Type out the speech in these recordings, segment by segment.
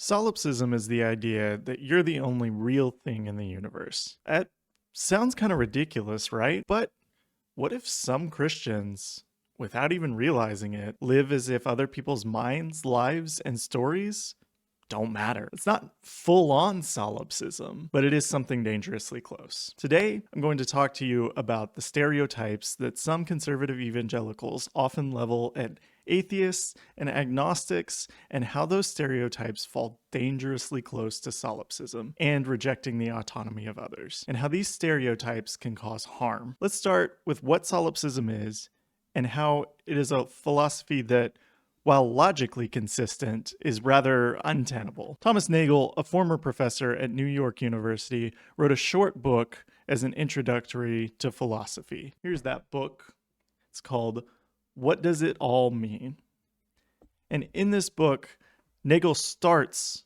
Solipsism is the idea that you're the only real thing in the universe. That sounds kind of ridiculous, right? But what if some Christians, without even realizing it, live as if other people's minds, lives, and stories don't matter? It's not full on solipsism, but it is something dangerously close. Today, I'm going to talk to you about the stereotypes that some conservative evangelicals often level at atheists and agnostics, and how those stereotypes fall dangerously close to solipsism and rejecting the autonomy of others, and how these stereotypes can cause harm. Let's start with what solipsism is and how it is a philosophy that, while logically consistent, is rather untenable. Thomas Nagel, a former professor at New York University, wrote a short book as an introductory to philosophy. Here's that book. It's called What Does It All Mean? And in this book, Nagel starts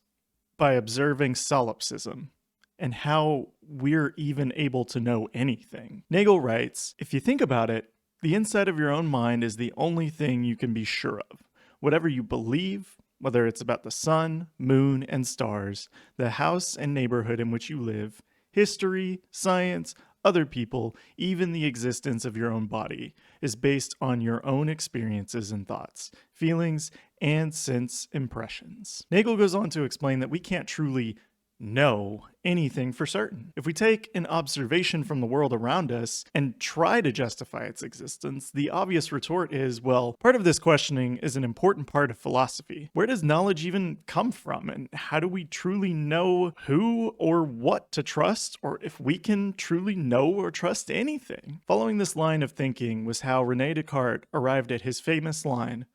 by observing solipsism and how we're even able to know anything. Nagel writes, "If you think about it, the inside of your own mind is the only thing you can be sure of. Whatever you believe, whether it's about the sun, moon, and stars, the house and neighborhood in which you live, history, science, other people, even the existence of your own body, is based on your own experiences and thoughts, feelings, and sense impressions." Nagel goes on to explain that we can't truly know anything for certain. If we take an observation from the world around us and try to justify its existence, the obvious retort is, well, part of this questioning is an important part of philosophy. Where does knowledge even come from? And how do we truly know who or what to trust, or if we can truly know or trust anything? Following this line of thinking was how Rene Descartes arrived at his famous line,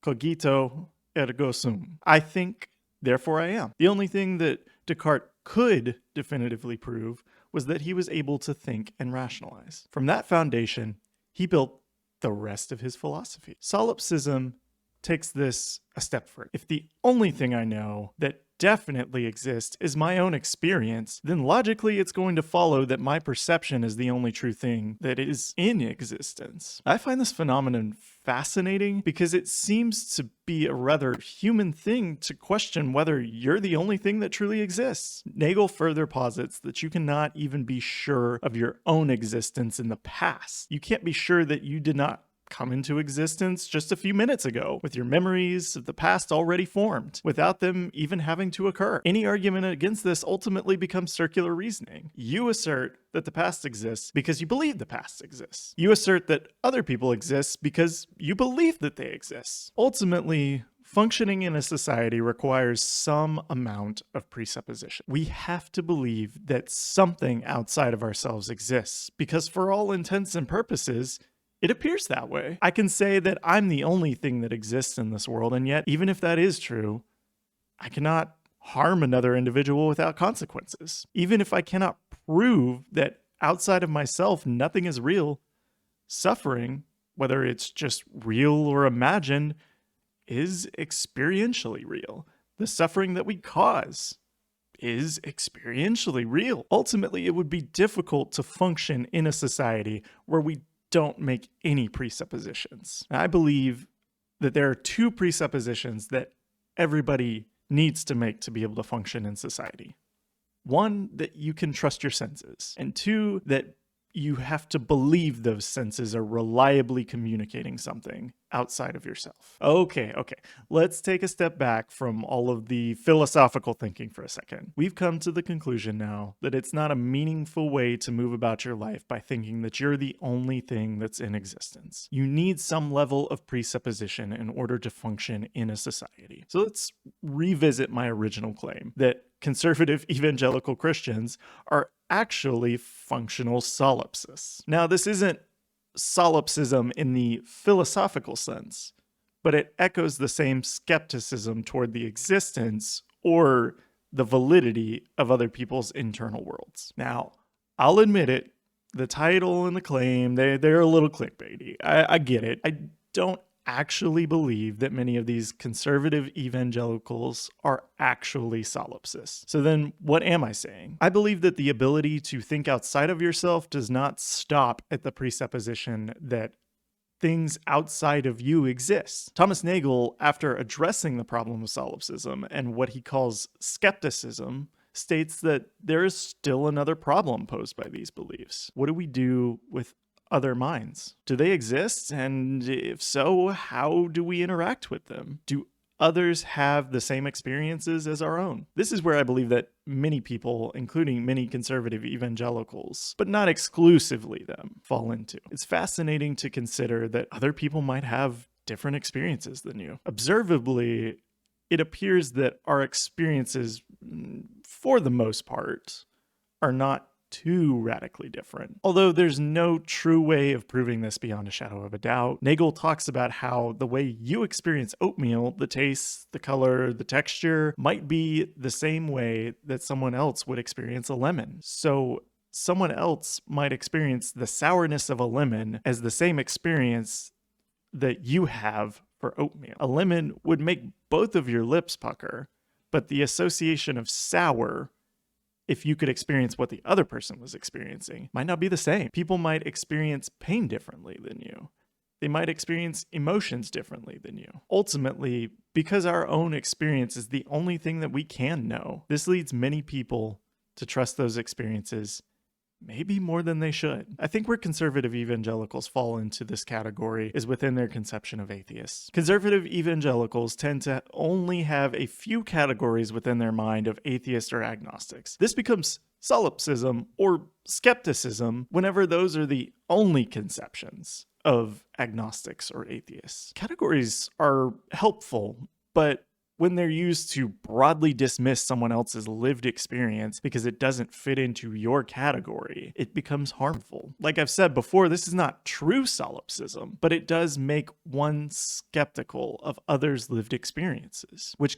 "Cogito ergo sum." I think, therefore I am. The only thing that Descartes could definitively prove was that he was able to think and rationalize. From that foundation, he built the rest of his philosophy. Solipsism takes this a step further. If the only thing I know that definitely exists is my own experience, then logically it's going to follow that my perception is the only true thing that is in existence. I find this phenomenon fascinating because it seems to be a rather human thing to question whether you're the only thing that truly exists. Nagel further posits that you cannot even be sure of your own existence in the past. You can't be sure that you did not come into existence just a few minutes ago, with your memories of the past already formed, without them even having to occur. Any argument against this ultimately becomes circular reasoning. You assert that the past exists because you believe the past exists. You assert that other people exist because you believe that they exist. Ultimately, functioning in a society requires some amount of presupposition. We have to believe that something outside of ourselves exists, because for all intents and purposes, it appears that way. I can say that I'm the only thing that exists in this world, and yet, even if that is true, I cannot harm another individual without consequences. Even if I cannot prove that outside of myself nothing is real, suffering, whether it's just real or imagined, is experientially real. The suffering that we cause is experientially real. Ultimately, it would be difficult to function in a society where we don't make any presuppositions. I believe that there are two presuppositions that everybody needs to make to be able to function in society. One, that you can trust your senses, and two, that you have to believe those senses are reliably communicating something outside of yourself. Okay. Let's take a step back from all of the philosophical thinking for a second. We've come to the conclusion now that it's not a meaningful way to move about your life by thinking that you're the only thing that's in existence. You need some level of presupposition in order to function in a society. So let's revisit my original claim that conservative evangelical Christians are actually functional solipsists. Now, this isn't solipsism in the philosophical sense, but it echoes the same skepticism toward the existence or the validity of other people's internal worlds. Now, I'll admit it, the title and the claim, they're a little clickbaity. I get it. I don't actually believe that many of these conservative evangelicals are actually solipsists. So then what am I saying? I believe that the ability to think outside of yourself does not stop at the presupposition that things outside of you exist. Thomas Nagel, after addressing the problem of solipsism and what he calls skepticism, states that there is still another problem posed by these beliefs. What do we do with other minds? Do they exist? And if so, how do we interact with them? Do others have the same experiences as our own? This is where I believe that many people, including many conservative evangelicals, but not exclusively them, fall into. It's fascinating to consider that other people might have different experiences than you. Observably, it appears that our experiences, for the most part, are not too radically different. Although there's no true way of proving this beyond a shadow of a doubt, Nagel talks about how the way you experience oatmeal, the taste, the color, the texture, might be the same way that someone else would experience a lemon. So someone else might experience the sourness of a lemon as the same experience that you have for oatmeal. A lemon would make both of your lips pucker, but the association of sour, if you could experience what the other person was experiencing, might not be the same. People might experience pain differently than you. They might experience emotions differently than you. Ultimately, because our own experience is the only thing that we can know, this leads many people to trust those experiences maybe more than they should. I think where conservative evangelicals fall into this category is within their conception of atheists. Conservative evangelicals tend to only have a few categories within their mind of atheists or agnostics. This becomes solipsism or skepticism whenever those are the only conceptions of agnostics or atheists. Categories are helpful, but when they're used to broadly dismiss someone else's lived experience because it doesn't fit into your category, it becomes harmful. Like I've said before, this is not true solipsism, but it does make one skeptical of others' lived experiences, which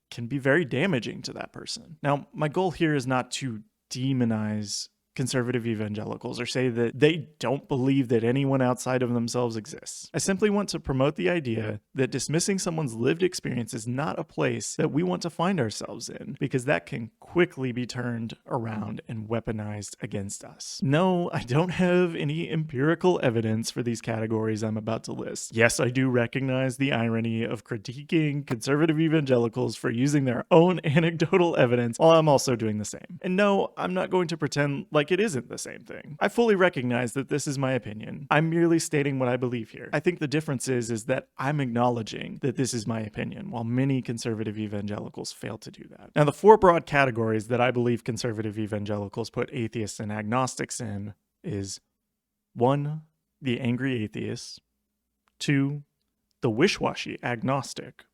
can be very damaging to that person. Now, my goal here is not to demonize conservative evangelicals or say that they don't believe that anyone outside of themselves exists. I simply want to promote the idea that dismissing someone's lived experience is not a place that we want to find ourselves in, because that can quickly be turned around and weaponized against us. No, I don't have any empirical evidence for these categories I'm about to list. Yes, I do recognize the irony of critiquing conservative evangelicals for using their own anecdotal evidence while I'm also doing the same. And no, I'm not going to pretend like it isn't the same thing. I fully recognize that this is my opinion. I'm merely stating what I believe here. I think the difference is that I'm acknowledging that this is my opinion, while many conservative evangelicals fail to do that. Now, the four broad categories that I believe conservative evangelicals put atheists and agnostics in is 1, the angry atheist, 2, the wishy-washy agnostic,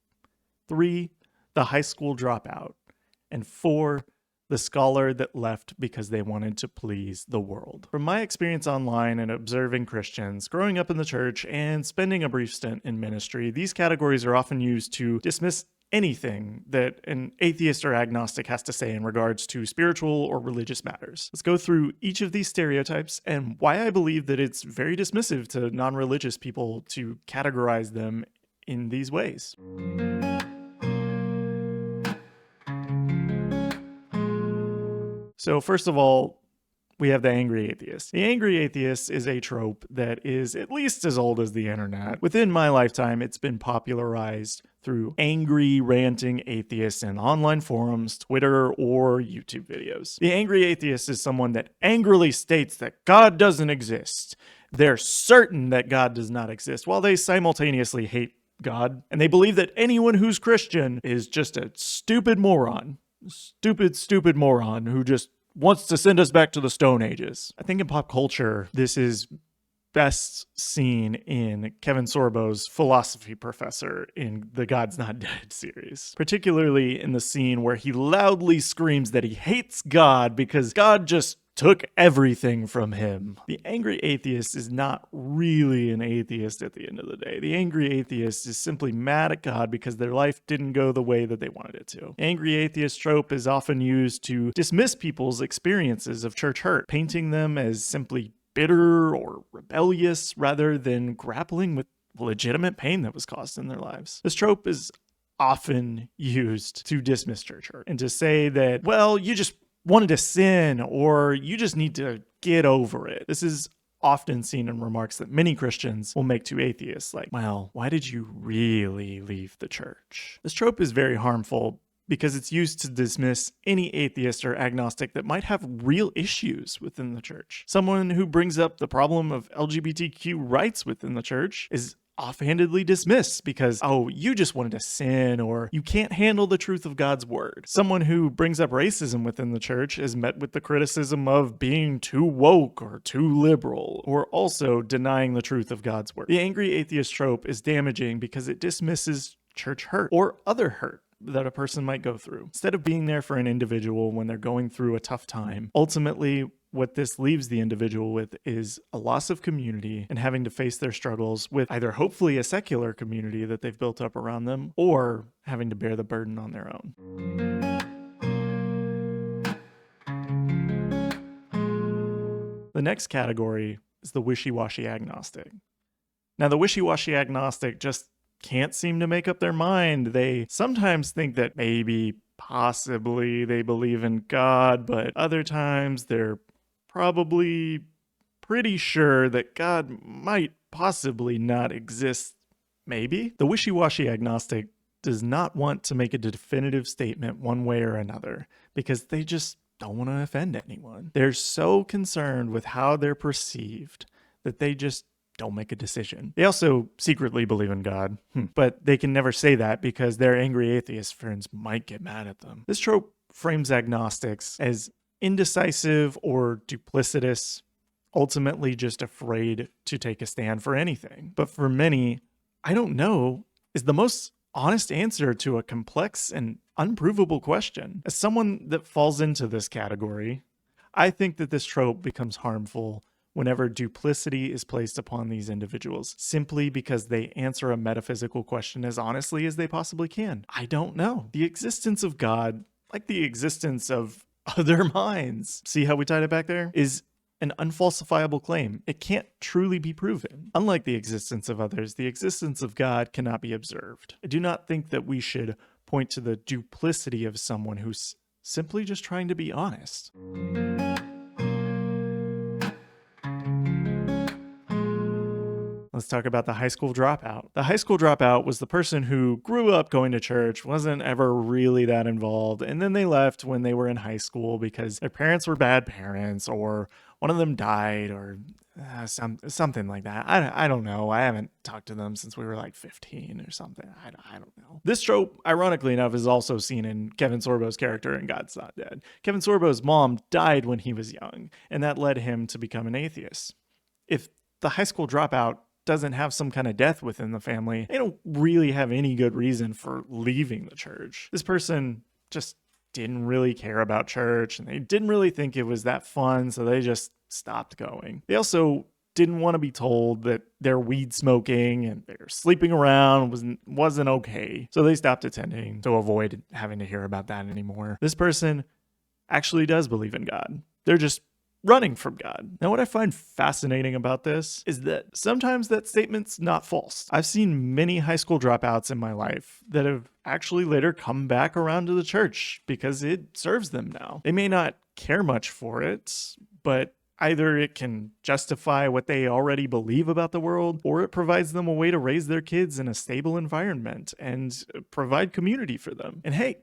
3, the high school dropout, and 4, the scholar that left because they wanted to please the world. From my experience online and observing Christians, growing up in the church, and spending a brief stint in ministry, these categories are often used to dismiss anything that an atheist or agnostic has to say in regards to spiritual or religious matters. Let's go through each of these stereotypes and why I believe that it's very dismissive to non-religious people to categorize them in these ways. So first of all, we have the angry atheist. The angry atheist is a trope that is at least as old as the internet. Within my lifetime, it's been popularized through angry, ranting atheists in online forums, Twitter, or YouTube videos. The angry atheist is someone that angrily states that God doesn't exist. They're certain that God does not exist, while they simultaneously hate God, and they believe that anyone who's Christian is just a stupid moron. Stupid moron who just wants to send us back to the Stone Ages. I think in pop culture, this is best seen in Kevin Sorbo's philosophy professor in the God's Not Dead series, particularly in the scene where he loudly screams that he hates God because God just took everything from him. The angry atheist is not really an atheist at the end of the day. The angry atheist is simply mad at God because their life didn't go the way that they wanted it to. The angry atheist trope is often used to dismiss people's experiences of church hurt, painting them as simply bitter or rebellious rather than grappling with legitimate pain that was caused in their lives. This trope is often used to dismiss church hurt and to say that, well, you just wanted to sin, or you just need to get over it. This is often seen in remarks that many Christians will make to atheists, like, well, why did you really leave the church? This trope is very harmful because it's used to dismiss any atheist or agnostic that might have real issues within the church. Someone who brings up the problem of LGBTQ rights within the church is offhandedly dismissed because, oh, you just wanted to sin, or you can't handle the truth of God's word. Someone who brings up racism within the church is met with the criticism of being too woke or too liberal, or also denying the truth of God's word. The angry atheist trope is damaging because it dismisses church hurt or other hurt that a person might go through. Instead of being there for an individual when they're going through a tough time, ultimately what this leaves the individual with is a loss of community and having to face their struggles with either hopefully a secular community that they've built up around them, or having to bear the burden on their own. The next category is the wishy-washy agnostic. Now, the wishy-washy agnostic just can't seem to make up their mind. They sometimes think that maybe, possibly, they believe in God, but other times they're probably pretty sure that God might possibly not exist, maybe. The wishy-washy agnostic does not want to make a definitive statement one way or another because they just don't want to offend anyone. They're so concerned with how they're perceived that they just don't make a decision. They also secretly believe in God, but they can never say that because their angry atheist friends might get mad at them. This trope frames agnostics as indecisive or duplicitous, ultimately just afraid to take a stand for anything. But for many, I don't know is the most honest answer to a complex and unprovable question. As someone that falls into this category, I think that this trope becomes harmful whenever duplicity is placed upon these individuals, simply because they answer a metaphysical question as honestly as they possibly can. I don't know. The existence of God, like the existence of other minds, see how we tied it back there, is an unfalsifiable claim. It can't truly be proven. Unlike the existence of others, the existence of God cannot be observed. I do not think that we should point to the duplicity of someone who's simply just trying to be honest. Let's talk about the high school dropout. The high school dropout was the person who grew up going to church, wasn't ever really that involved, and then they left when they were in high school because their parents were bad parents, or one of them died, or something like that. I don't know. I haven't talked to them since we were like 15 or something. I don't know. This trope, ironically enough, is also seen in Kevin Sorbo's character in God's Not Dead. Kevin Sorbo's mom died when he was young, and that led him to become an atheist. If the high school dropout doesn't have some kind of death within the family, they don't really have any good reason for leaving the church. This person just didn't really care about church, and they didn't really think it was that fun, so they just stopped going. They also didn't want to be told that their weed smoking and their sleeping around wasn't okay, so they stopped attending to avoid having to hear about that anymore. This person actually does believe in God. They're just running from God. Now, what I find fascinating about this is that sometimes that statement's not false. I've seen many high school dropouts in my life that have actually later come back around to the church because it serves them now. They may not care much for it, but either it can justify what they already believe about the world, or it provides them a way to raise their kids in a stable environment and provide community for them. And hey,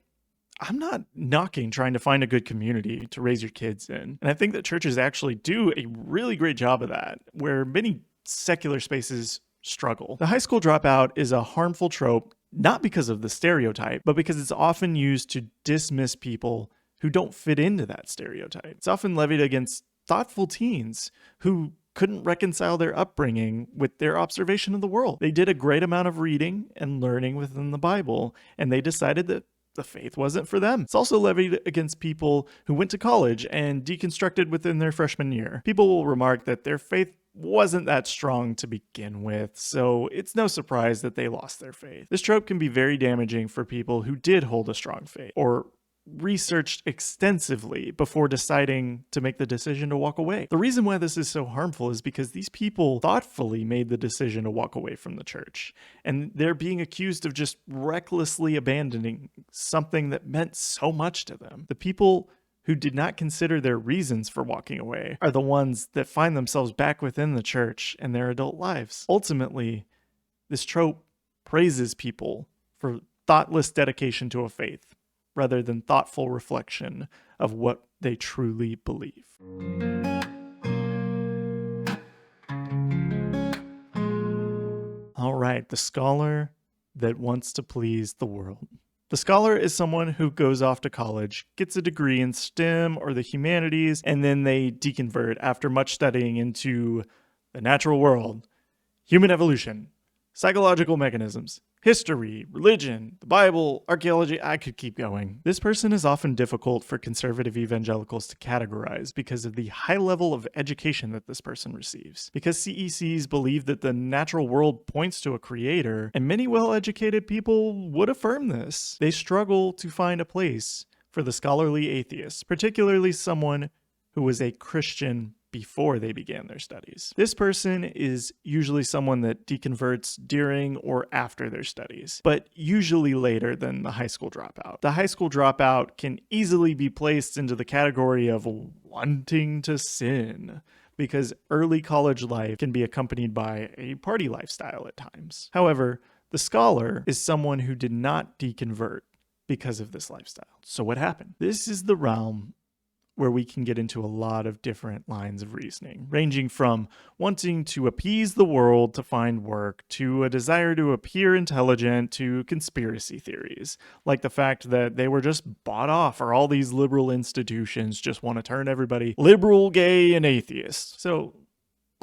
I'm not knocking trying to find a good community to raise your kids in. And I think that churches actually do a really great job of that, where many secular spaces struggle. The high school dropout is a harmful trope, not because of the stereotype, but because it's often used to dismiss people who don't fit into that stereotype. It's often levied against thoughtful teens who couldn't reconcile their upbringing with their observation of the world. They did a great amount of reading and learning within the Bible, and they decided that the faith wasn't for them. It's also levied against people who went to college and deconstructed within their freshman year. People will remark that their faith wasn't that strong to begin with, so it's no surprise that they lost their faith. This trope can be very damaging for people who did hold a strong faith, or researched extensively before deciding to make the decision to walk away. The reason why this is so harmful is because these people thoughtfully made the decision to walk away from the church, and they're being accused of just recklessly abandoning something that meant so much to them. The people who did not consider their reasons for walking away are the ones that find themselves back within the church in their adult lives. Ultimately, this trope praises people for thoughtless dedication to a faith rather than thoughtful reflection of what they truly believe. All right, the scholar that wants to please the world. The scholar is someone who goes off to college, gets a degree in STEM or the humanities, and then they deconvert after much studying into the natural world, human evolution, psychological mechanisms, history, religion, the Bible, archaeology. I could keep going. This person is often difficult for conservative evangelicals to categorize because of the high level of education that this person receives. Because CECs believe that the natural world points to a creator, and many well-educated people would affirm this, they struggle to find a place for the scholarly atheist, particularly someone who was a Christian before they began their studies. This person is usually someone that deconverts during or after their studies, but usually later than the high school dropout. The high school dropout can easily be placed into the category of wanting to sin, because early college life can be accompanied by a party lifestyle at times. However, the scholar is someone who did not deconvert because of this lifestyle. So what happened? This is the realm where we can get into a lot of different lines of reasoning, ranging from wanting to appease the world to find work, to a desire to appear intelligent, to conspiracy theories, like the fact that they were just bought off, or all these liberal institutions just want to turn everybody liberal, gay, and atheist. So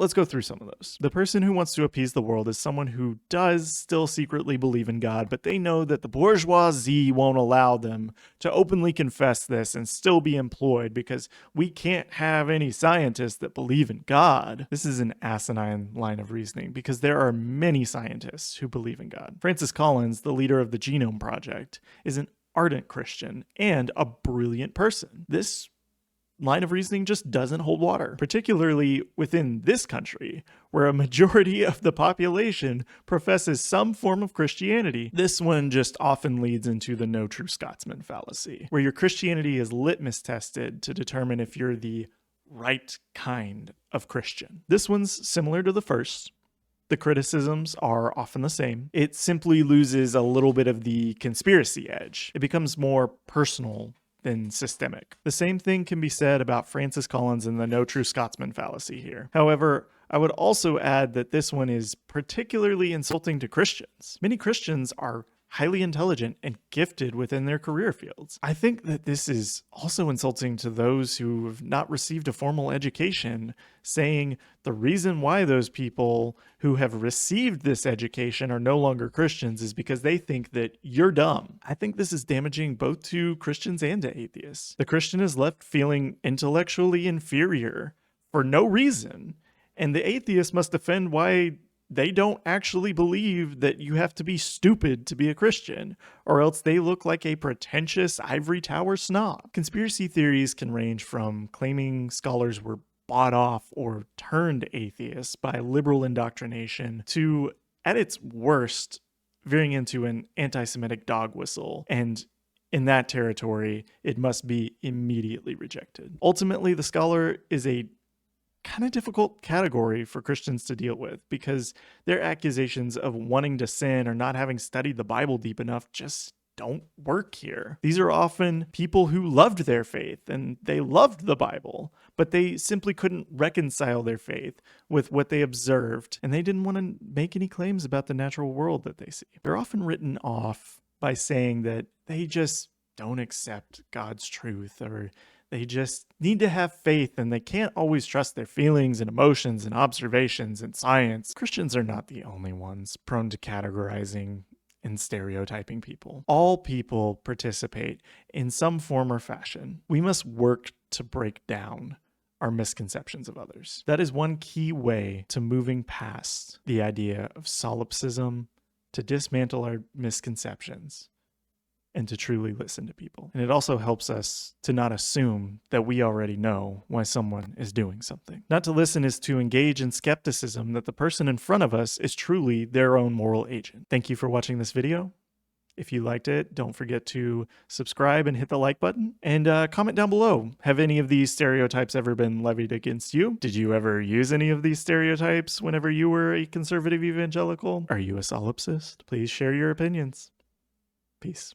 let's go through some of those. The person who wants to appease the world is someone who does still secretly believe in God, but they know that the bourgeoisie won't allow them to openly confess this and still be employed, because we can't have any scientists that believe in God. This is an asinine line of reasoning, because there are many scientists who believe in God. Francis Collins, the leader of the Genome Project, is an ardent Christian and a brilliant person. This line of reasoning just doesn't hold water, particularly within this country, where a majority of the population professes some form of Christianity. This one just often leads into the no true Scotsman fallacy, where your Christianity is litmus tested to determine if you're the right kind of Christian. This one's similar to the first. The criticisms are often the same. It simply loses a little bit of the conspiracy edge. It becomes more personal than systemic. The same thing can be said about Francis Collins and the no true Scotsman fallacy here. However, I would also add that this one is particularly insulting to Christians. Many Christians are highly intelligent and gifted within their career fields. I think that this is also insulting to those who have not received a formal education, saying the reason why those people who have received this education are no longer Christians is because they think that you're dumb. I think this is damaging both to Christians and to atheists. The Christian is left feeling intellectually inferior for no reason, and the atheist must defend why they don't actually believe that you have to be stupid to be a Christian, or else they look like a pretentious ivory tower snob. Conspiracy theories can range from claiming scholars were bought off or turned atheists by liberal indoctrination to, at its worst, veering into an anti-Semitic dog whistle, and in that territory, it must be immediately rejected. Ultimately, the scholar is a kind of difficult category for Christians to deal with, because their accusations of wanting to sin or not having studied the Bible deep enough just don't work here. These are often people who loved their faith and they loved the Bible, but they simply couldn't reconcile their faith with what they observed, and they didn't want to make any claims about the natural world that they see. They're often written off by saying that they just don't accept God's truth, or they just need to have faith and they can't always trust their feelings and emotions and observations and science. Christians are not the only ones prone to categorizing and stereotyping people. All people participate in some form or fashion. We must work to break down our misconceptions of others. That is one key way to moving past the idea of solipsism, to dismantle our misconceptions, and to truly listen to people. And it also helps us to not assume that we already know why someone is doing something. Not to listen is to engage in skepticism that the person in front of us is truly their own moral agent. Thank you for watching this video, If you liked it, don't forget to subscribe and hit the like button. And comment down below. Have any of these stereotypes ever been levied against you? Did you ever use any of these stereotypes whenever you were a conservative evangelical? Are you a solipsist? Please share your opinions. Peace.